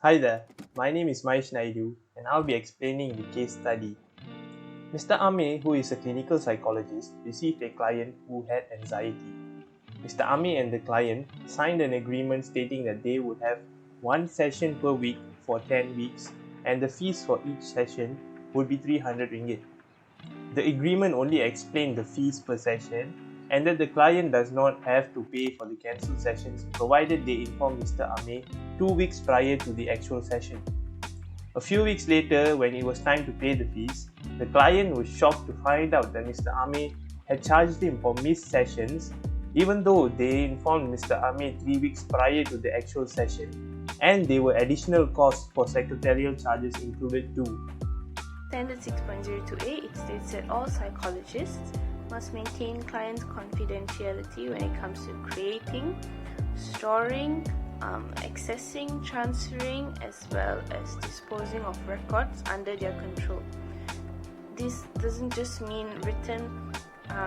Hi there, my name is Mahesh Naidu and I'll be explaining the case study. Mr. Ame, who is a clinical psychologist, received a client who had anxiety. Mr. Ame and the client signed an agreement stating that they would have one session per week for 10 weeks and the fees for each session would be 300 ringgit. The agreement only explained the fees per session and that the client does not have to pay for the cancelled sessions provided they inform Mr. Ame 2 weeks prior to the actual session. A few weeks later, when it was time to pay the fees, the client was shocked to find out that Mr. Ame had charged him for missed sessions, even though they informed Mr. Ame 3 weeks prior to the actual session, and there were additional costs for secretarial charges included too. Standard 6.02a, it states that all psychologists must maintain client confidentiality when it comes to creating, storing, accessing, transferring, as well as disposing of records under their control. This doesn't just mean written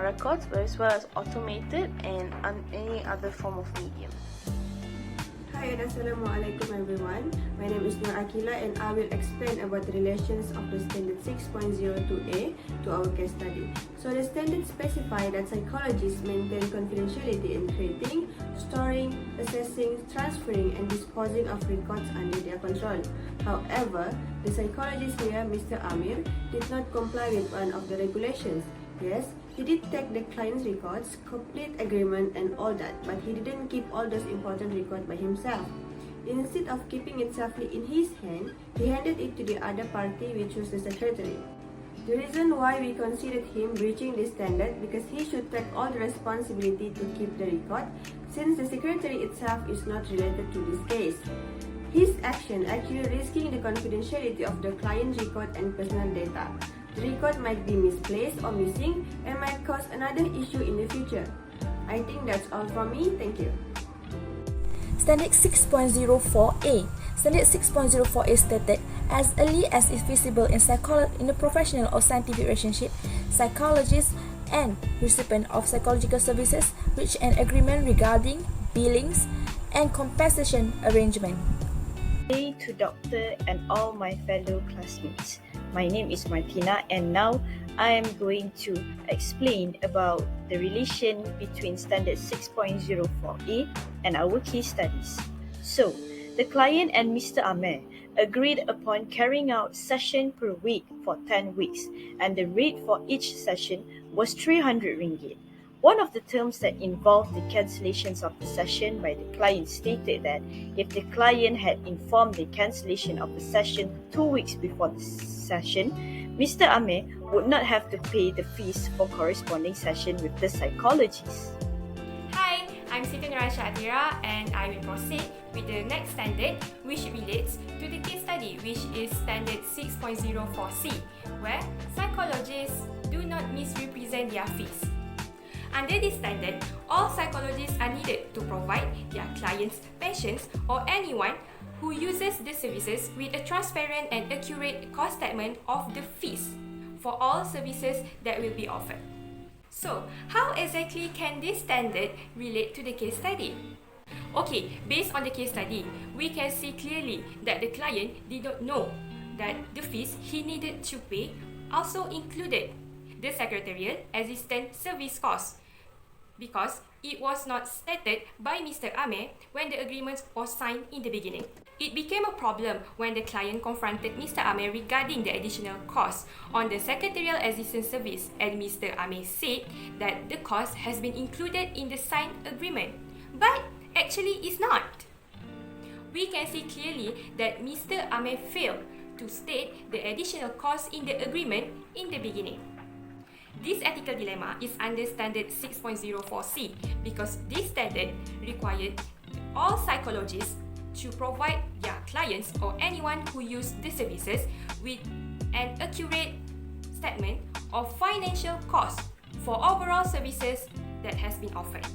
records, but as well as automated and any other form of medium. Hi and Assalamualaikum everyone. My name is Nur Akila and I will explain about the relations of the standard 6.02a to our case study. So the standard specify that psychologists maintain confidentiality in creating, storing, assessing, transferring and disposing of records under their control. However, the psychologist here, Mr. Amir, did not comply with one of the regulations. Yes, he did take the client's records, complete agreement and all that, but he didn't keep all those important records by himself. Instead of keeping it safely in his hand, he handed it to the other party, which was the secretary. The reason why we considered him breaching this standard because he should take all the responsibility to keep the record, since the secretary itself is not related to this case. His action actually risking the confidentiality of the client's record and personal data. The record might be misplaced or missing and might cause another issue in the future. I think that's all from me. Thank you. Standard 6.04a. Standard 6.04a stated, as early as is feasible in the professional or scientific relationship, psychologists and recipient of psychological services reach an agreement regarding billings and compensation arrangement. Hey to Doctor and all my fellow classmates. My name is Martina and now I am going to explain about the relation between Standard 6.04a and our case studies. So, the client and Mr. Amer agreed upon carrying out session per week for 10 weeks and the rate for each session was 300 ringgit. One of the terms that involved the cancellations of the session by the client stated that if the client had informed the cancellation of the session 2 weeks before the session, Mr. Ame would not have to pay the fees for corresponding session with the psychologist. Hi, I'm Siti Nurasha Atira and I will proceed with the next standard which relates to the case study, which is Standard 6.04c, where psychologists do not misrepresent their fees. Under this standard, all psychologists are needed to provide their clients, patients, or anyone who uses the services with a transparent and accurate cost statement of the fees for all services that will be offered. So, how exactly can this standard relate to the case study? Okay, based on the case study, we can see clearly that the client did not know that the fees he needed to pay also included the secretarial assistant service cost, because it was not stated by Mr. Ame when the agreement was signed in the beginning. It became a problem when the client confronted Mr. Ame regarding the additional cost on the secretarial assistant service, and Mr. Ame said that the cost has been included in the signed agreement, but actually it's not. We can see clearly that Mr. Ame failed to state the additional cost in the agreement in the beginning. This ethical dilemma is under Standard 6.04c because this standard required all psychologists to provide their clients or anyone who use the services with an accurate statement of financial cost for overall services that has been offered.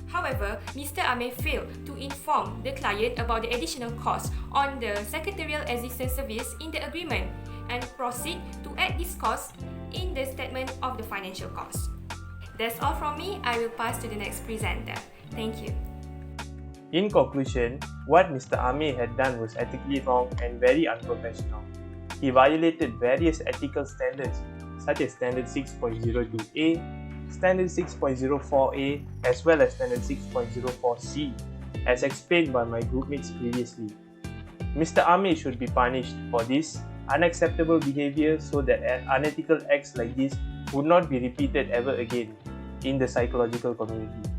However, Mr. Ame failed to inform the client about the additional cost on the secretarial assistant service in the agreement and proceed to add this cost in the statement of the financial cost. That's all from me. I will pass to the next presenter. Thank you. In conclusion, what Mr. Amir had done was ethically wrong and very unprofessional. He violated various ethical standards such as Standard 6.02A, Standard 6.04A, as well as Standard 6.04C, as explained by my groupmates previously. Mr. Amir should be punished for this unacceptable behavior so that unethical acts like this would not be repeated ever again in the psychological community.